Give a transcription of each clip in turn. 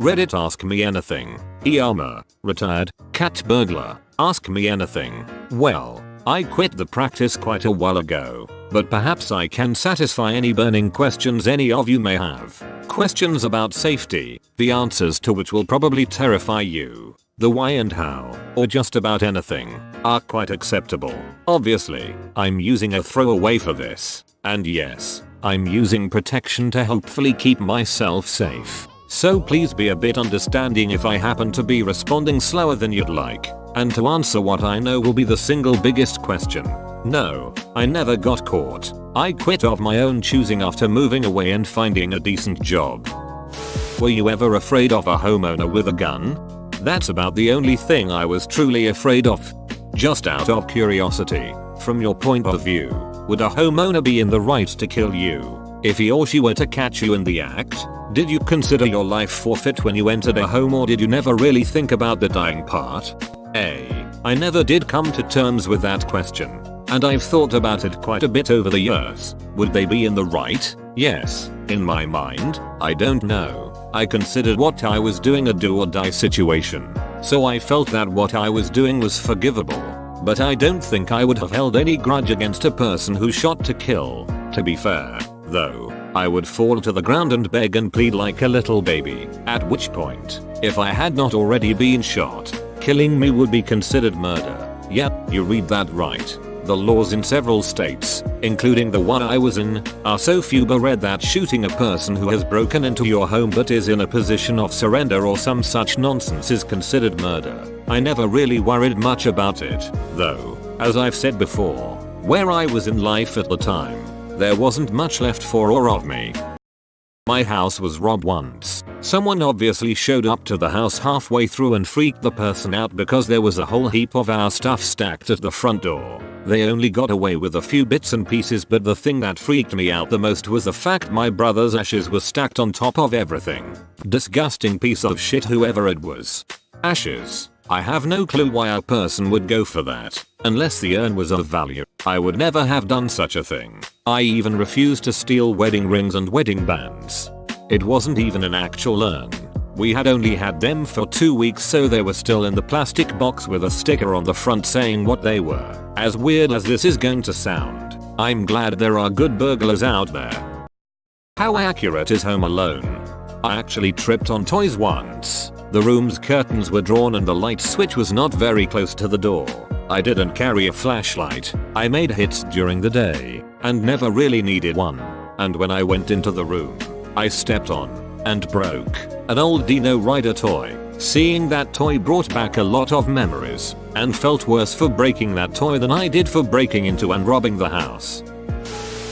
Reddit Ask Me Anything. Iyama, retired, cat burglar, ask me anything. Well, I quit the practice quite a while ago, but perhaps I can satisfy any burning questions any of you may have. Questions about safety, the answers to which will probably terrify you. The why and how, or just about anything, are quite acceptable. Obviously, I'm using a throwaway for this, and yes, I'm using protection to hopefully keep myself safe. So please be a bit understanding if I happen to be responding slower than you'd like. And to answer what I know will be the single biggest question. No, I never got caught. I quit of my own choosing after moving away and finding a decent job. Were you ever afraid of a homeowner with a gun? That's about the only thing I was truly afraid of. Just out of curiosity, from your point of view, would a homeowner be in the right to kill you if he or she were to catch you in the act? Did you consider your life forfeit when you entered a home, or did you never really think about the dying part? I never did come to terms with that question, and I've thought about it quite a bit over the years. Would they be in the right? Yes, in my mind, I don't know. I considered what I was doing a do or die situation, so I felt that what I was doing was forgivable. But I don't think I would have held any grudge against a person who shot to kill. To be fair, though, I would fall to the ground and beg and plead like a little baby, at which point, if I had not already been shot, killing me would be considered murder. Yep, you read that right. The laws in several states, including the one I was in, are so few-read that shooting a person who has broken into your home but is in a position of surrender or some such nonsense is considered murder. I never really worried much about it, though, as I've said before, where I was in life at the time, there wasn't much left for or of me. My house was robbed once. Someone obviously showed up to the house halfway through and freaked the person out because there was a whole heap of our stuff stacked at the front door. They only got away with a few bits and pieces, but the thing that freaked me out the most was the fact my brother's ashes were stacked on top of everything. Disgusting piece of shit, whoever it was. Ashes. I have no clue why a person would go for that, unless the urn was of value. I would never have done such a thing. I even refused to steal wedding rings and wedding bands. It wasn't even an actual urn. We had only had them for 2 weeks, so they were still in the plastic box with a sticker on the front saying what they were. As weird as this is going to sound, I'm glad there are good burglars out there. How accurate is Home Alone? I actually tripped on toys once. The room's curtains were drawn and the light switch was not very close to the door. I didn't carry a flashlight. I made hits during the day and never really needed one. And when I went into the room, I stepped on and broke an old Dino Rider toy. Seeing that toy brought back a lot of memories and felt worse for breaking that toy than I did for breaking into and robbing the house.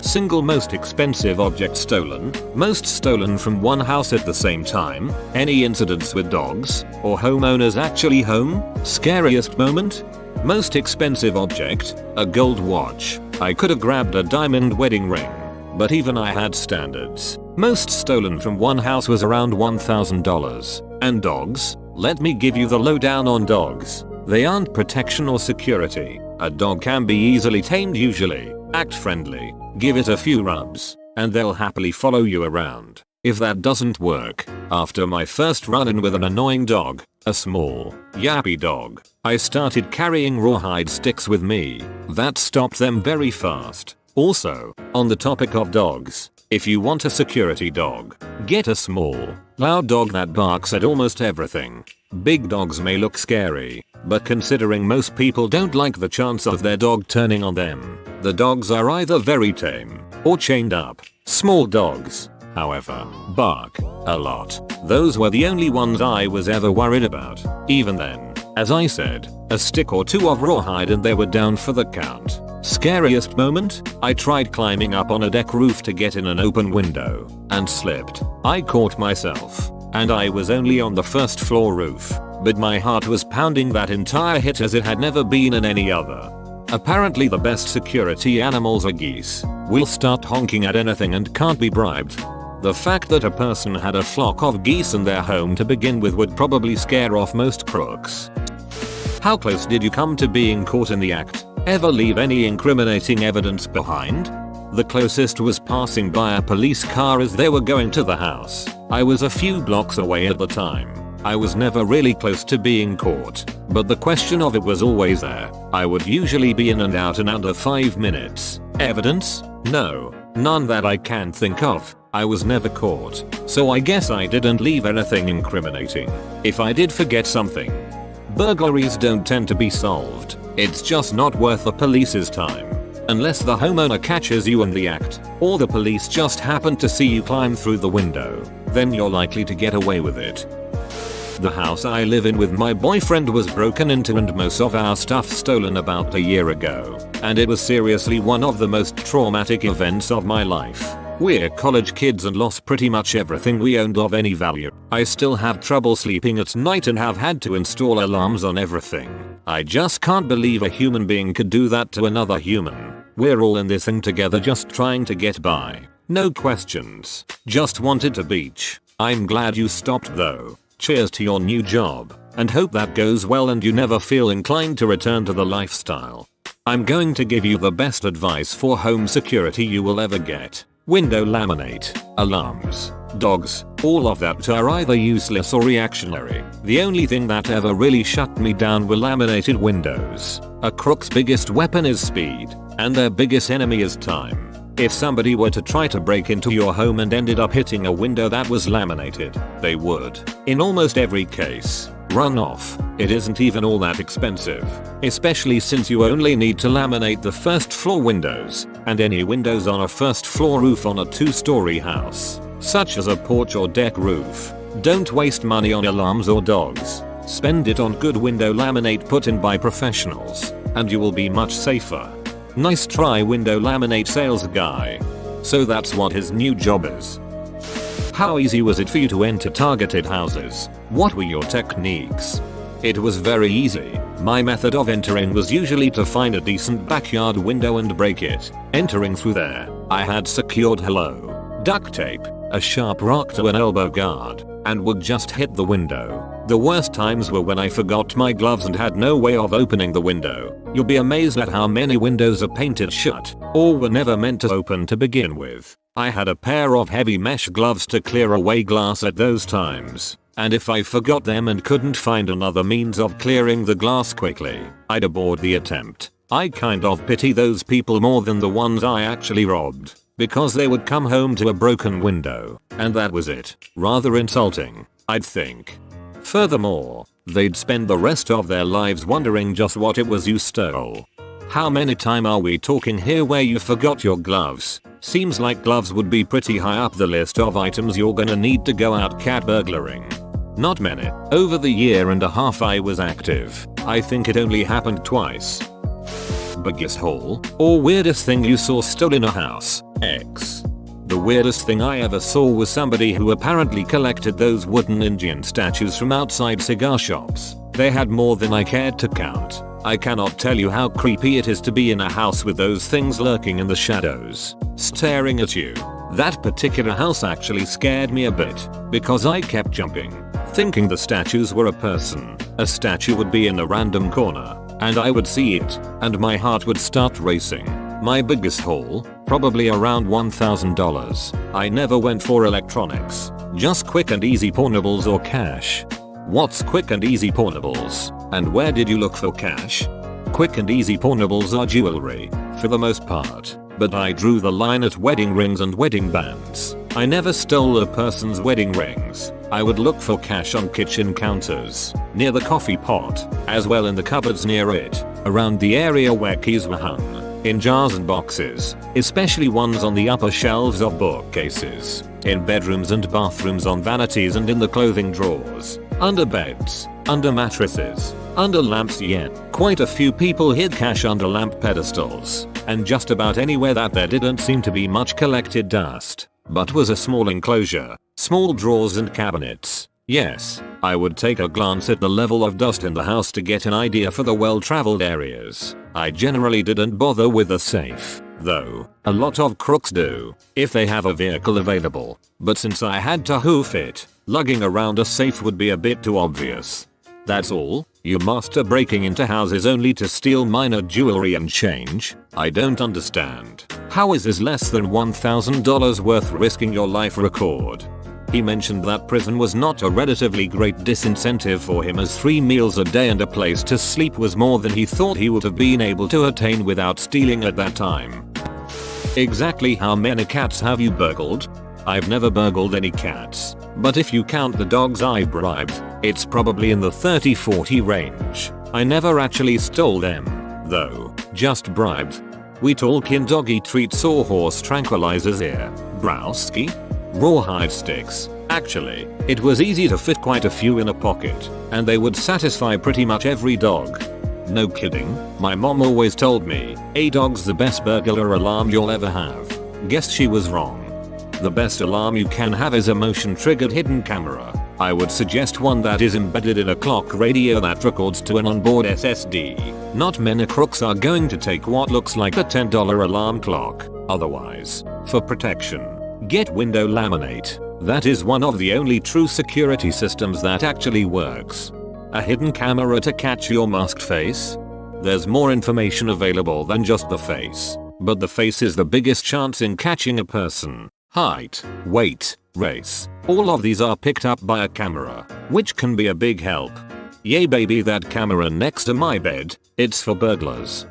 Single most expensive object stolen, most stolen from one house at the same time, any incidents with dogs or homeowners actually home, scariest moment? Most expensive object, a gold watch. I could have grabbed a diamond wedding ring, but even I had standards. Most stolen from one house was around $1,000. And dogs? Let me give you the lowdown on dogs. They aren't protection or security. A dog can be easily tamed usually. Act friendly, give it a few rubs, and they'll happily follow you around. If that doesn't work, after my first run-in with an annoying dog, a small, yappy dog, I started carrying rawhide sticks with me. That stopped them very fast. Also, on the topic of dogs, if you want a security dog, get a small, loud dog that barks at almost everything. Big dogs may look scary, but considering most people don't like the chance of their dog turning on them, the dogs are either very tame or chained up. Small dogs, however, bark a lot. Those were the only ones I was ever worried about. Even then, as I said, a stick or two of rawhide and they were down for the count. Scariest moment? I tried climbing up on a deck roof to get in an open window and slipped. I caught myself, and I was only on the first floor roof, but my heart was pounding that entire hit as it had never been in any other. Apparently the best security animals are geese. Will start honking at anything and can't be bribed. The fact that a person had a flock of geese in their home to begin with would probably scare off most crooks. How close did you come to being caught in the act? Ever leave any incriminating evidence behind? The closest was passing by a police car as they were going to the house. I was a few blocks away at the time. I was never really close to being caught, but the question of it was always there. I would usually be in and out in under 5 minutes. Evidence? No, none that I can think of. I was never caught, so I guess I didn't leave anything incriminating. If I did forget something. Burglaries don't tend to be solved. It's just not worth the police's time. Unless the homeowner catches you in the act, or the police just happen to see you climb through the window, then you're likely to get away with it. The house I live in with my boyfriend was broken into and most of our stuff stolen about a year ago, and it was seriously one of the most traumatic events of my life. We're college kids and lost pretty much everything we owned of any value. I still have trouble sleeping at night and have had to install alarms on everything. I just can't believe a human being could do that to another human. We're all in this thing together just trying to get by. No questions. Just wanted to beach. I'm glad you stopped though. Cheers to your new job, and hope that goes well and you never feel inclined to return to the lifestyle. I'm going to give you the best advice for home security you will ever get. Window laminate, alarms, dogs, all of that are either useless or reactionary. The only thing that ever really shut me down were laminated windows. A crook's biggest weapon is speed, and their biggest enemy is time. If somebody were to try to break into your home and ended up hitting a window that was laminated, they would, in almost every case, run off. It isn't even all that expensive, especially since you only need to laminate the first floor windows, and any windows on a first floor roof on a 2-story house, such as a porch or deck roof. Don't waste money on alarms or dogs. Spend it on good window laminate put in by professionals, and you will be much safer. Nice try, window laminate sales guy. So that's what his new job is. How easy was it for you to enter targeted houses? What were your techniques? It was very easy. My method of entering was usually to find a decent backyard window and break it. Entering through there, I had secured duct tape, a sharp rock to an elbow guard, and would just hit the window. The worst times were when I forgot my gloves and had no way of opening the window. You'll be amazed at how many windows are painted shut, or were never meant to open to begin with. I had a pair of heavy mesh gloves to clear away glass at those times, and if I forgot them and couldn't find another means of clearing the glass quickly, I'd abort the attempt. I kind of pity those people more than the ones I actually robbed, because they would come home to a broken window, and that was it. Rather insulting, I'd think. Furthermore, they'd spend the rest of their lives wondering just what it was you stole. How many times are we talking here where you forgot your gloves? Seems like gloves would be pretty high up the list of items you're gonna need to go out cat burglaring. Not many. Over the year and a half I was active, I think it only happened twice. Biggest haul or weirdest thing you saw stolen in a house? X. The weirdest thing I ever saw was somebody who apparently collected those wooden Indian statues from outside cigar shops. They had more than I cared to count. I cannot tell you how creepy it is to be in a house with those things lurking in the shadows, staring at you. That particular house actually scared me a bit, because I kept jumping, thinking the statues were a person. A statue would be in a random corner, and I would see it, and my heart would start racing. My biggest haul? Probably around $1,000. I never went for electronics, just quick and easy pornables or cash. What's quick and easy pornables, and where did you look for cash? Quick and easy pornables are jewelry, for the most part, but I drew the line at wedding rings and wedding bands. I never stole a person's wedding rings. I would look for cash on kitchen counters, near the coffee pot, as well in the cupboards near it, around the area where keys were hung, in jars and boxes, especially ones on the upper shelves of bookcases, in bedrooms and bathrooms, on vanities and in the clothing drawers, under beds, under mattresses, under lamps. Yet, quite a few people hid cash under lamp pedestals, and just about anywhere that there didn't seem to be much collected dust, but was a small enclosure, small drawers and cabinets. Yes, I would take a glance at the level of dust in the house to get an idea for the well-traveled areas. I generally didn't bother with a safe, though. A lot of crooks do, if they have a vehicle available. But since I had to hoof it, lugging around a safe would be a bit too obvious. That's all? You master breaking into houses only to steal minor jewelry and change? I don't understand. How is this less than $1,000 worth risking your life record? He mentioned that prison was not a relatively great disincentive for him, as 3 meals a day and a place to sleep was more than he thought he would have been able to attain without stealing at that time. Exactly how many cats have you burgled? I've never burgled any cats, but if you count the dogs I bribed, it's probably in the 30-40 range. I never actually stole them, though, just bribed. We talking doggy treats or horse tranquilizers here, browski? Rawhide sticks. Actually, it was easy to fit quite a few in a pocket, and they would satisfy pretty much every dog. No kidding, my mom always told me, a dog's the best burglar alarm you'll ever have. Guess she was wrong. The best alarm you can have is a motion triggered hidden camera. I would suggest one that is embedded in a clock radio that records to an onboard SSD. Not many crooks are going to take what looks like a $10 alarm clock. Otherwise, for protection, get window laminate. That is one of the only true security systems that actually works. A hidden camera to catch your masked face? There's more information available than just the face, but the face is the biggest chance in catching a person. Height, weight, race, all of these are picked up by a camera, which can be a big help. Yay baby, that camera next to my bed, it's for burglars.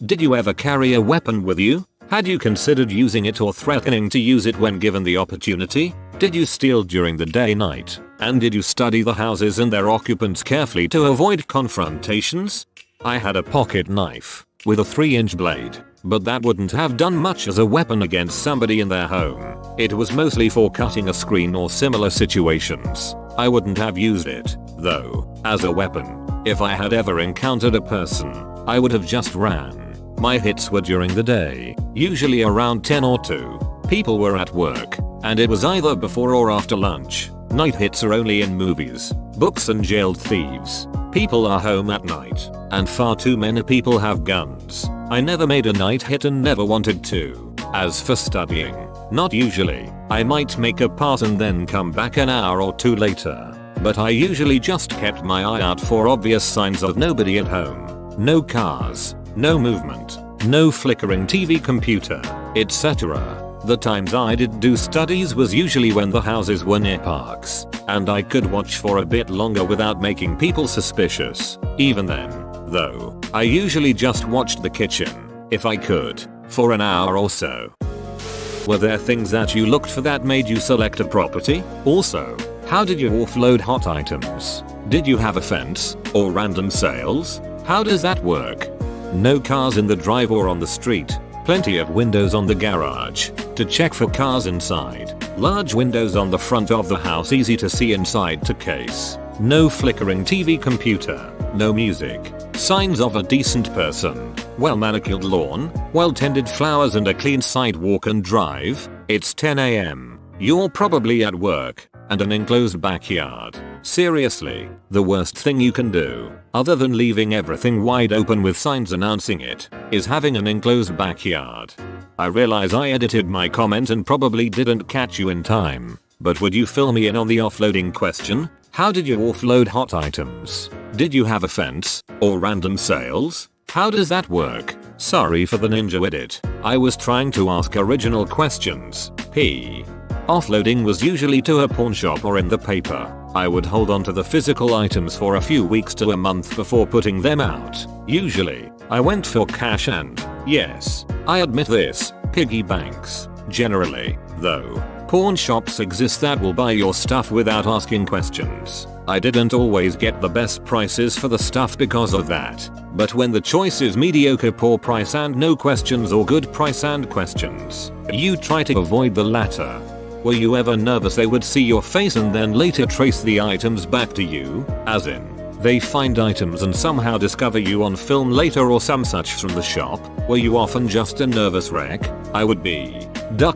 Did you ever carry a weapon with you? Had you considered using it or threatening to use it when given the opportunity? Did you steal during the day-night? And did you study the houses and their occupants carefully to avoid confrontations? I had a pocket knife with a 3-inch blade, but that wouldn't have done much as a weapon against somebody in their home. It was mostly for cutting a screen or similar situations. I wouldn't have used it, though, as a weapon. If I had ever encountered a person, I would have just ran. My hits were during the day, usually around 10 or 2. People were at work, and it was either before or after lunch. Night hits are only in movies, books and jailed thieves. People are home at night, and far too many people have guns. I never made a night hit and never wanted to. As for studying, not usually. I might make a pass and then come back an hour or 2 later. But I usually just kept my eye out for obvious signs of nobody at home. No cars, no movement, no flickering TV, computer, etc. The times I did do studies was usually when the houses were near parks, and I could watch for a bit longer without making people suspicious. Even then, though, I usually just watched the kitchen, if I could, for an hour or so. Were there things that you looked for that made you select a property? Also, how did you offload hot items? Did you have a fence, or random sales? How does that work? No cars in the drive or on the street. Plenty of windows on the garage to check for cars inside. Large windows on the front of the house, easy to see inside to case. No flickering TV, computer. No music. Signs of a decent person. Well manicured lawn, well tended flowers and a clean sidewalk and drive. It's 10 AM. You're probably at work and an enclosed backyard. Seriously, the worst thing you can do, other than leaving everything wide open with signs announcing it, is having an enclosed backyard. I realize I edited my comment and probably didn't catch you in time, but would you fill me in on the offloading question? How did you offload hot items? Did you have a fence, or random sales? How does that work? Sorry for the ninja edit. I was trying to ask original questions. P. Offloading was usually to a pawn shop or in the paper. I would hold on to the physical items for a few weeks to a month before putting them out. Usually, I went for cash and, yes, I admit this, piggy banks. Generally, though, pawn shops exist that will buy your stuff without asking questions. I didn't always get the best prices for the stuff because of that. But when the choice is mediocre poor price and no questions or good price and questions, you try to avoid the latter. Were you ever nervous they would see your face and then later trace the items back to you? As in, they find items and somehow discover you on film later or some such from the shop? Were you often just a nervous wreck? I would be.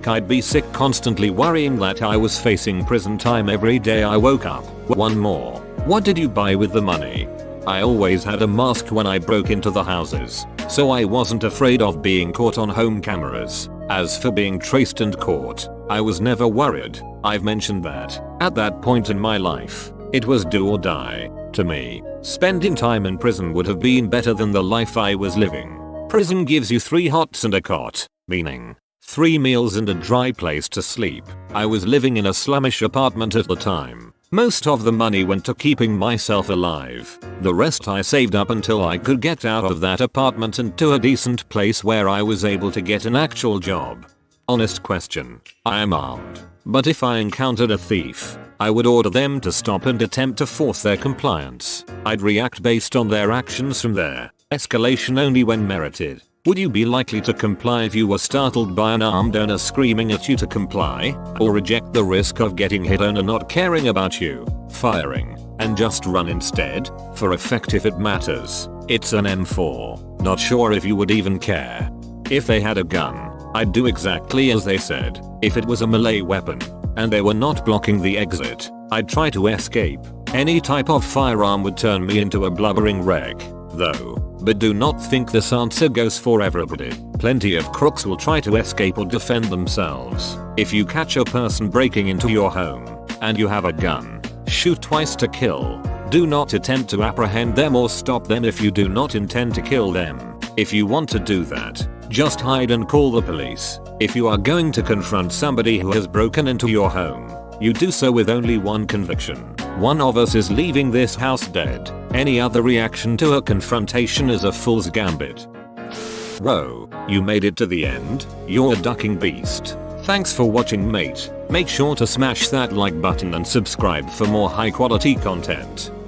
I'd be sick constantly worrying that I was facing prison time every day I woke up. One more. What did you buy with the money? I always had a mask when I broke into the houses, so I wasn't afraid of being caught on home cameras. As for being traced and caught, I was never worried. I've mentioned that. At that point in my life, it was do or die. To me, spending time in prison would have been better than the life I was living. Prison gives you 3 hots and a cot. meaning 3 meals and a dry place to sleep. I was living in a slummish apartment at the time. Most of the money went to keeping myself alive. The rest I saved up until I could get out of that apartment and to a decent place where I was able to get an actual job. Honest question. I am armed, but if I encountered a thief, I would order them to stop and attempt to force their compliance. I'd react based on their actions from there. Escalation only when merited. Would you be likely to comply if you were startled by an armed owner screaming at you to comply? Or reject the risk of getting hit owner not caring about you, firing, and just run instead? For effect if it matters, it's an M4. Not sure if you would even care. If they had a gun, I'd do exactly as they said. If it was a melee weapon, and they were not blocking the exit, I'd try to escape. Any type of firearm would turn me into a blubbering wreck, though. But do not think this answer goes for everybody. Plenty of crooks will try to escape or defend themselves. If you catch a person breaking into your home, and you have a gun, shoot twice to kill. Do not attempt to apprehend them or stop them if you do not intend to kill them. If you want to do that, just hide and call the police. If you are going to confront somebody who has broken into your home, you do so with only one conviction. One of us is leaving this house dead. Any other reaction to a confrontation is a fool's gambit. Whoa, you made it to the end? You're a ducking beast. Thanks for watching, mate. Make sure to smash that like button and subscribe for more high quality content.